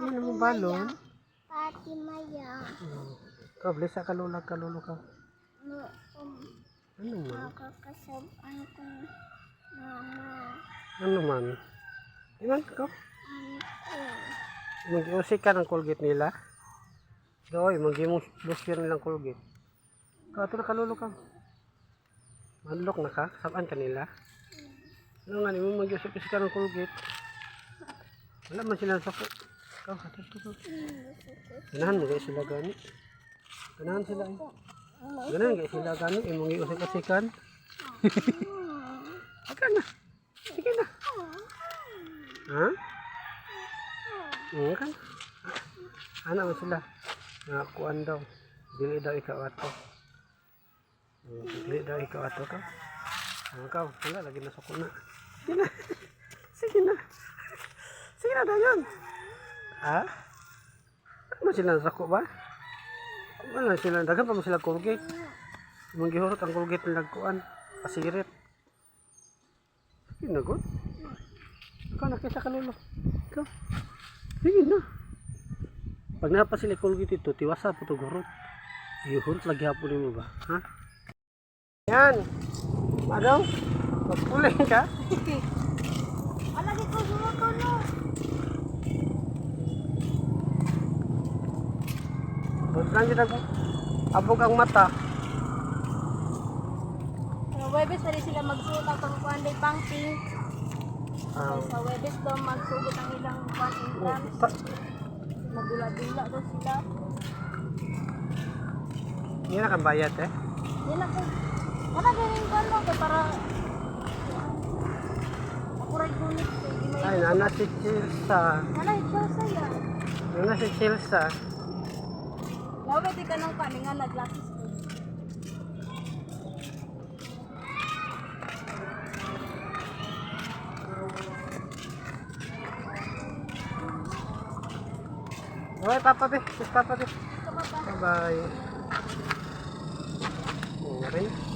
Ano mo balon? Pati Maya. Ikaw, blesa ka lula ka lolo ka. Ano man? Makakasaban ko mama. Ano man? Iman ko? Ano Mag-iusik ka ng Colgate nila. Doy, mag-i-brush yun nilang Colgate. Ikaw, ito na ka lolo ka. Manlok na ka? Sabaan ka nila? Ano nga, mo mag-iusik ka ng Colgate. Wala man sila sa ikaw, atas ko. Ganahan mo guys sila gani. Ganahan sila eh. Ganahan guys sila gani. Mong iusik-usikan. Aka na. Sige na. Ha? Ka na. Anak mo sila. Nakakuan daw. Dili daw ikaw ato. Dili daw ikaw ato ka. Ikaw, wala lagi na sa kuna. Sige na. Sige na. Sige na daw yan. Ha? Ano sila nasako ba? Wala sila. Dagan pa mo sila Colgate. Manggihurot ang Colgate ng nagkuan. Pasirit. Sige na, God. Ikaw nakisa ka lolo. Ikaw. Sige na. Pag napa sila Colgate ito, tiwasa po ito gurot. Ihurot lagi hapon mo ba? Ha? Yan. Madong. Magpulay ka. lagi ko sumakulo. Ba't lang din abog ang mata? Sa Webes na rin sila magsuot ang pangkuanday pang pink. Sa Webes daw magsugot ang ilang passing grams. Magdula-dula daw sila. Yan na kang bayad eh. Yan ako. Ano ganyan ko ano ko para akuray gunit ko. Ay, nana si Chilsa. Nalay, Chelsea yan. Nana si Chilsa. Lawa di ka nang kaningan na glasses ko. Okay, Papa Be. Kiss Papa Be. Ito ba ba? Bye-bye. Okay.